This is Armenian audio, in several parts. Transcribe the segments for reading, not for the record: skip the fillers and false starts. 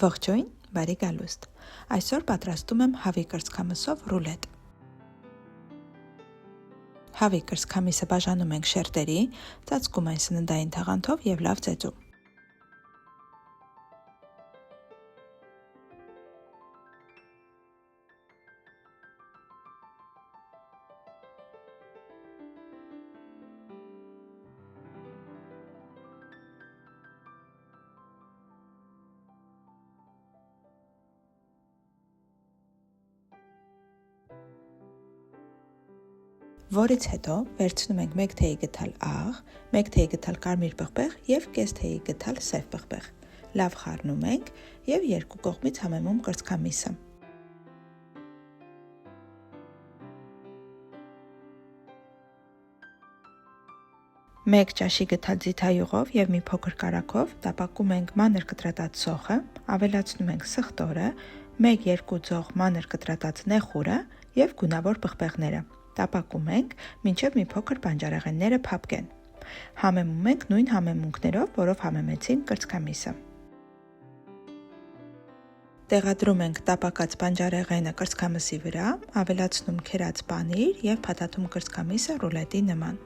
Ողջույն, բարի գալուստ։ Այսօր պատրաստում եմ հավի կրծքամսով ռուլետ։ Հավի կրծքամիսը բաժանում ենք շերտերի, ծածկում այն սննդային թաղանթով և լավ ծեծում։ Որից հետո վերցնում ենք 1 թեյի գդալ աղ, 1 թեյի գդալ կարմիր պղպեղ և կես թեյի գդալ սև պղպեղ։ Լավ խառնում ենք և երկու կողմից համեմում կրծքամիսը։ Մեկ ճաշի գդալ ձիթայուղով և մի փոքր կարագով տապակում ենք մանր կտրատած սոխը, ավելացնում ենք սխտորը, 1-2 ձող մանր կտրատած նեխուրը և գունավոր պղպեղները։ Տապակում ենք, մինչև մի փոքր բանջարեղենները փափկեն։ Համեմում ենք նույն համեմունքներով, որով համեմեցինք կրծքամիսը։ Տեղադրում ենք տապակած բանջարեղենը կրծքամսի վրա, ավելացնում քերած պանիր և փաթաթում կրծքամիսը ռուլետի նման։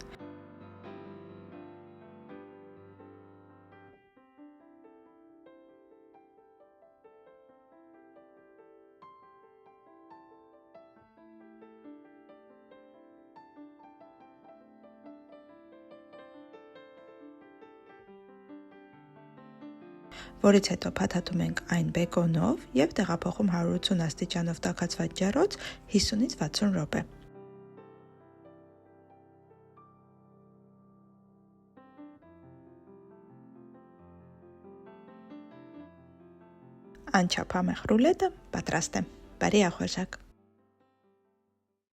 Որից հետո փաթաթում ենք այն բեկոնով և տեղափոխում 180 աստիճանով տաքացված ջեռոց 50-ից 60 րոպե։ Անչափ համեղ ռուլետը պատրաստ է։ Բարի ախորժակ։